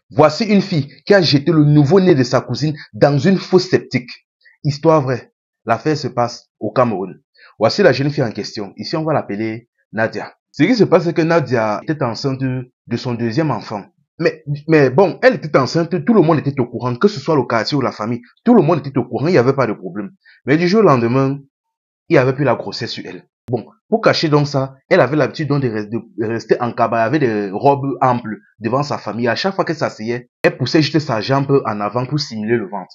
Voici une fille qui a jeté le nouveau-né de sa cousine dans une fosse septique. Histoire vraie. L'affaire se passe au Cameroun. Voici la jeune fille en question. Ici, on va l'appeler Nadia. Ce qui se passe, c'est que Nadia était enceinte de son deuxième enfant. Mais bon, elle était enceinte, tout le monde était au courant, que ce soit le quartier ou la famille, tout le monde était au courant, il n'y avait pas de problème. Mais du jour au lendemain, il y avait plus la grossesse sur elle. Bon, pour cacher donc ça, elle avait l'habitude donc de rester en cabane avec des robes amples devant sa famille. À chaque fois qu'elle s'asseyait, elle poussait juste sa jambe en avant pour simuler le ventre.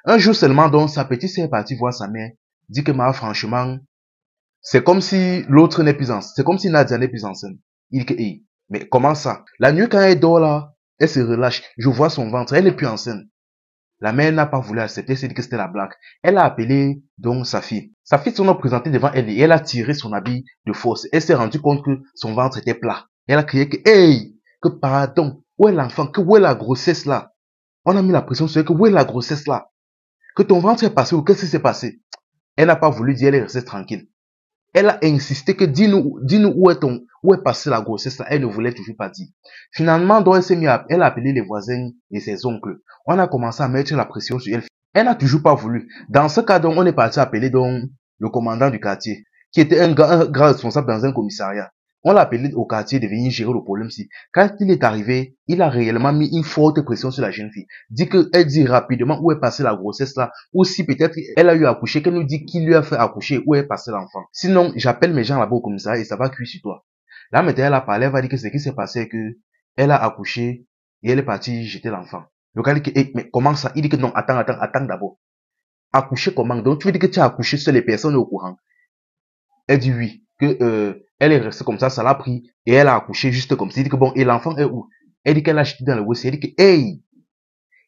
Un jour seulement donc, sa petite sœur est partie voir sa mère, dit que franchement, c'est comme si l'autre n'est plus enceinte, c'est comme si Nadia n'est plus enceinte. Il dit que, hey, mais comment ça? La nuit quand elle dort là, elle se relâche, je vois son ventre, elle n'est plus enceinte. La mère n'a pas voulu accepter, elle s'est dit que c'était la blague. Elle a appelé donc sa fille. Sa fille s'en a présenté devant elle et elle a tiré son habit de force. Elle s'est rendue compte que son ventre était plat. Elle a crié que, hey, que pardon, où est l'enfant, que où est la grossesse là? On a mis la pression sur elle, que où est la grossesse là? Que ton ventre est passé ou qu'est-ce qui s'est passé? Elle n'a pas voulu dire, elle est restée tranquille. Elle a insisté que dis-nous où est passée la grossesse là. Elle ne voulait toujours pas dire. Finalement, donc, elle a appelé les voisins et ses oncles. On a commencé à mettre la pression sur elle. Elle n'a toujours pas voulu. Dans ce cas, donc, on est parti appeler donc le commandant du quartier, qui était un grand responsable dans un commissariat. On l'a appelé au quartier de venir gérer le problème-ci. Quand il est arrivé, il a réellement mis une forte pression sur la jeune fille. Elle dit rapidement où est passée la grossesse là, ou si peut-être elle a eu accouché, qu'elle nous dit qui lui a fait accoucher, où est passé l'enfant. Sinon, j'appelle mes gens là-bas au commissariat et ça va cuire sur toi. Là, maintenant, elle a parlé, elle va dire que ce qui s'est passé, c'est que elle a accouché et elle est partie jeter l'enfant. Le gars dit que, hey, mais comment ça? Il dit que non, attends d'abord. Accoucher comment? Donc, tu veux dire que tu as accouché sur les personnes au courant? Elle dit oui, que elle est restée comme ça l'a pris et elle a accouché juste comme ça. Il dit que bon, et l'enfant est où? Elle dit qu'elle a jeté dans le WC. Elle dit que hey,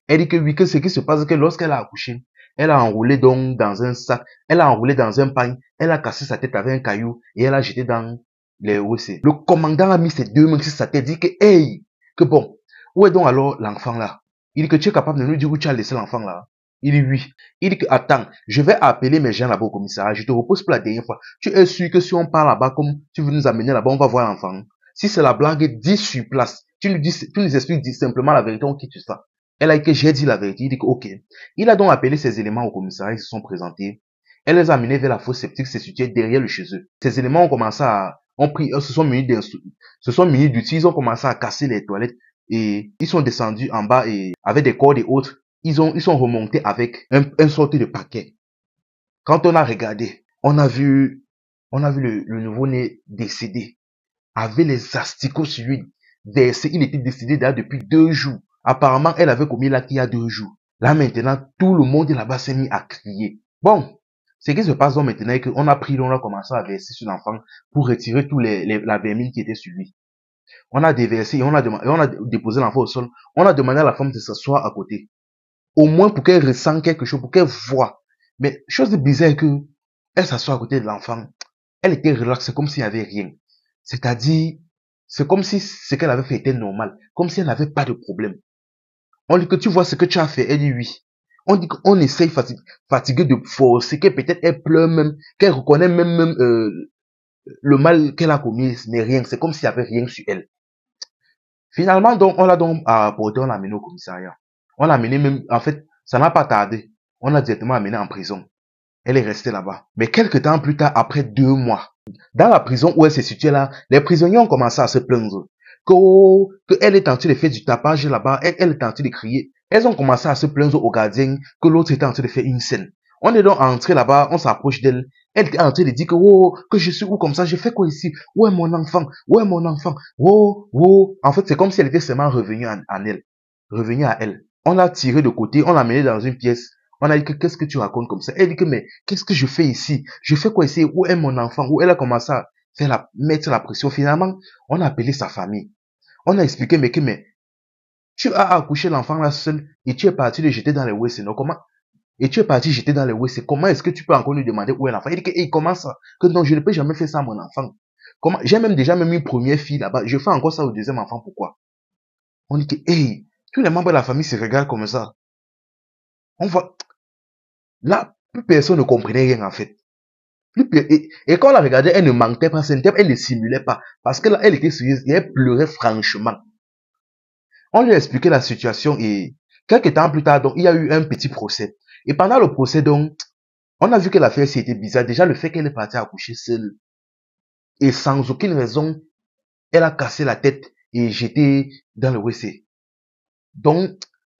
elle dit que oui, que ce qui se passe, c'est que lorsqu'elle a accouché, elle a enroulé donc dans un sac, elle a enroulé dans un pagne, elle a cassé sa tête avec un caillou et elle a jeté dans les WC. Le commandant a mis ses deux mains sur sa tête, dit que hey, que bon, où est donc alors l'enfant là? Il dit que tu es capable de nous dire où tu as laissé l'enfant là? Il dit oui. Il dit que attends, je vais appeler mes gens là-bas au commissariat, je te repose pour la dernière fois. Tu es sûr que si on part là-bas comme tu veux nous amener là-bas, on va voir l'enfant? Si c'est la blague, dis sur place. Tu nous expliques simplement la vérité, on quitte ça. Elle a dit que j'ai dit la vérité. Il dit que ok. Il a donc appelé ces éléments au commissariat, ils se sont présentés. Elle les a amenés vers la fosse septique, c'est situé derrière le chez eux. Ces éléments ont commencé à, ont pris, se sont munis d'outils, ils ont commencé à casser les toilettes et ils sont descendus en bas et avec des cordes et autres, ils sont remontés avec un sorte de paquet. Quand on a regardé, on a vu le nouveau-né décédé, avec les asticots sur lui versés. Il était décédé là depuis 2 jours. Apparemment, elle avait commis l'acte il y a 2 jours. Là, maintenant, tout le monde là-bas s'est mis à crier. Bon, ce qui se passe donc maintenant est qu'on a pris, on a commencé à verser sur l'enfant pour retirer tous la vermine qui était sur lui. On a déversé et on a déposé l'enfant au sol. On a demandé à la femme de s'asseoir à côté. Au moins pour qu'elle ressente quelque chose, pour qu'elle voie. Mais chose bizarre que elle s'assoit à côté de l'enfant. Elle était relaxée comme s'il n'y avait rien. C'est-à-dire, c'est comme si ce qu'elle avait fait était normal. Comme si elle n'avait pas de problème. On dit que tu vois ce que tu as fait. Elle dit oui. On dit qu'on essaye fatigué de forcer, que peut-être elle pleure même, qu'elle reconnaît même le mal qu'elle a commis, mais rien. C'est comme s'il n'y avait rien sur elle. Finalement, donc, on l'a donc apporté, on l'a amené au commissariat. On l'a amené même, en fait, ça n'a pas tardé. On l'a directement amené en prison. Elle est restée là-bas. Mais quelques temps plus tard, après 2 mois, dans la prison où elle se situait là, les prisonniers ont commencé à se plaindre. Que elle est en train de faire du tapage là-bas, elle est en train de crier. Elles ont commencé à se plaindre au gardien que l'autre était en train de faire une scène. On est donc entré là-bas, on s'approche d'elle. Elle était en train de dire que, oh, que je suis où comme ça, je fais quoi ici? Où est mon enfant? Où est mon enfant? Oh, oh. En fait, c'est comme si elle était seulement revenue en elle. Revenue à elle. On l'a tirée de côté, on l'a menée dans une pièce. On a dit que qu'est-ce que tu racontes comme ça? Elle dit que mais qu'est-ce que je fais ici? Je fais quoi ici? Où est mon enfant? Où elle a commencé à mettre la pression. Finalement, on a appelé sa famille. On a expliqué mais tu as accouché l'enfant là seul et tu es parti le jeter dans les WC. Non, comment? Et tu es parti jeter dans les WC. Comment est-ce que tu peux encore lui demander où est l'enfant? Il dit que hey, comment ça? Que non, je ne peux jamais faire ça à mon enfant. Comment? J'ai même déjà une première fille là-bas. Je fais encore ça au deuxième enfant. Pourquoi? On dit que hey, tous les membres de la famille se regardent comme ça. On voit là, plus personne ne comprenait rien en fait. Et quand on la regardait, elle ne mentait pas, elle ne simulait pas. Parce que là, elle était sérieuse et elle pleurait franchement. On lui a expliqué la situation et quelques temps plus tard, donc, il y a eu un petit procès. Et pendant le procès, donc, on a vu que l'affaire c'était bizarre. Déjà, le fait qu'elle est partie accoucher seule et sans aucune raison, elle a cassé la tête et jeté dans le WC. Donc,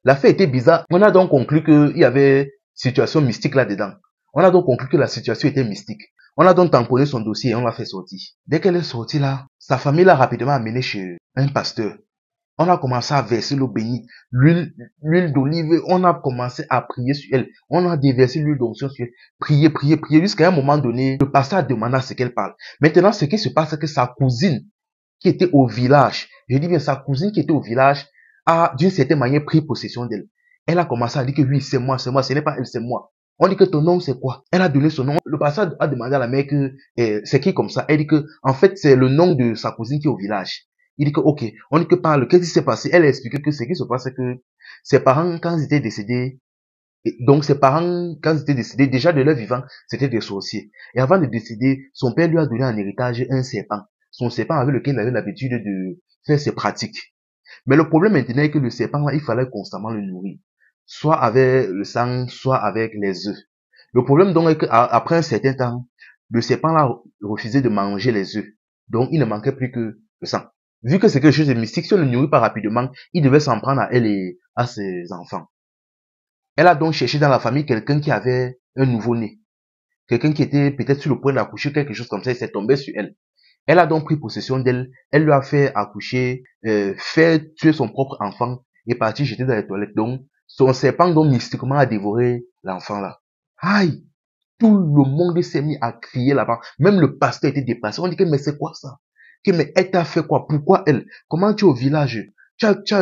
l'affaire était bizarre. On a donc conclu qu'il y avait situation mystique là-dedans. On a donc conclu que la situation était mystique. On a donc tamponné son dossier et on l'a fait sortir. Dès qu'elle est sortie là, sa famille l'a rapidement amenée chez un pasteur. On a commencé à verser l'eau bénie, l'huile d'olive, on a commencé à prier sur elle. On a déversé l'huile d'onction sur elle. Prier, prier, prier, jusqu'à un moment donné, le pasteur a demandé à ce qu'elle parle. Maintenant, ce qui se passe, c'est que sa cousine, qui était au village, je dis bien sa cousine qui était au village, a d'une certaine manière pris possession d'elle. Elle a commencé à dire que oui, c'est moi, ce n'est pas elle, c'est moi. On dit que ton nom c'est quoi? Elle a donné son nom. Le pasteur a demandé à la mère que c'est qui comme ça? Elle dit que en fait c'est le nom de sa cousine qui est au village. Il dit que ok, on dit que parle, qu'est-ce qui s'est passé? Elle a expliqué que ce qui se passe c'est que ses parents quand ils étaient décédés, donc ses parents quand ils étaient décédés déjà de leur vivant c'était des sorciers. Et avant de décéder, son père lui a donné en héritage un serpent. Son serpent avec lequel il avait l'habitude de faire ses pratiques. Mais le problème maintenant est que le serpent, là, il fallait constamment le nourrir. Soit avec le sang, soit avec les œufs. Le problème donc est qu'après un certain temps, le serpent là refusait de manger les œufs. Donc il ne manquait plus que le sang. Vu que c'est quelque chose de mystique, si on ne le nourrit pas rapidement, il devait s'en prendre à elle et à ses enfants. Elle a donc cherché dans la famille quelqu'un qui avait un nouveau-né. Quelqu'un qui était peut-être sur le point d'accoucher, quelque chose comme ça, il s'est tombé sur elle. Elle a donc pris possession d'elle, elle lui a fait accoucher, fait tuer son propre enfant et partir jeter dans les toilettes. Donc, son serpent donc mystiquement a dévoré l'enfant là. Aïe! Tout le monde s'est mis à crier là-bas. Même le pasteur était dépassé. On dit que mais c'est quoi ça? Que mais elle t'a fait quoi? Pourquoi elle? Comment tu es au village? Donc tu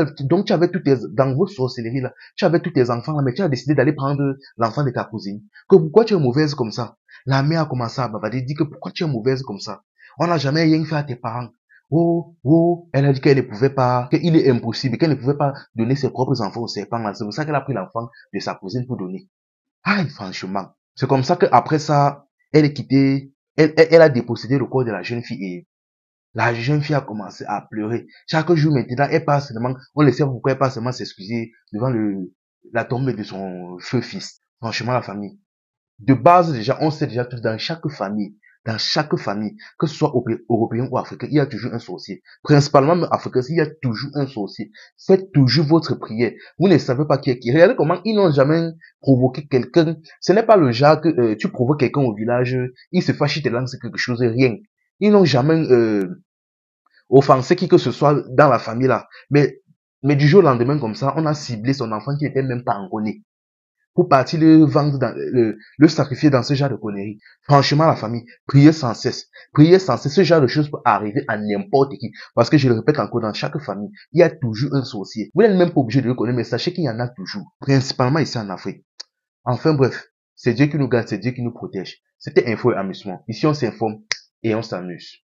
avais dans vos sorcelleries là, tu avais tous tes enfants là, mais tu as décidé d'aller prendre l'enfant de ta cousine. Que pourquoi tu es mauvaise comme ça? La mère a commencé à bavarder, dit que pourquoi tu es mauvaise comme ça? On n'a jamais rien fait à tes parents. Oh, oh, elle a dit qu'elle ne pouvait pas, qu'il est impossible, qu'elle ne pouvait pas donner ses propres enfants au serpent là. C'est pour ça qu'elle a pris l'enfant de sa cousine pour donner. Aïe, franchement. C'est comme ça qu'après ça, elle est quittée, elle a dépossédé le corps de la jeune fille et la jeune fille a commencé à pleurer. Chaque jour maintenant, elle passe seulement, on le sait pourquoi elle passe seulement s'excuser devant la tombe de son feu fils. Franchement, la famille. De base, déjà, on sait déjà tout dans chaque famille, que ce soit européen ou africain, il y a toujours un sorcier. Principalement même africain, il y a toujours un sorcier. Faites toujours votre prière. Vous ne savez pas qui est qui. Regardez comment ils n'ont jamais provoqué quelqu'un. Ce n'est pas le genre que tu provoques quelqu'un au village, il se fâche, il te lance quelque chose, rien. Ils n'ont jamais offensé qui que ce soit dans la famille là. Mais du jour au lendemain comme ça, on a ciblé son enfant qui n'était même pas encore né pour partir le vendre le sacrifier dans ce genre de conneries. Franchement, la famille, priez sans cesse. Priez sans cesse. Ce genre de choses peut arriver à n'importe qui. Parce que je le répète encore, dans chaque famille, il y a toujours un sorcier. Vous n'êtes même pas obligé de le connaître, mais sachez qu'il y en a toujours. Principalement ici en Afrique. Enfin bref, c'est Dieu qui nous garde, c'est Dieu qui nous protège. C'était Info et Amusement. Ici, on s'informe et on s'amuse.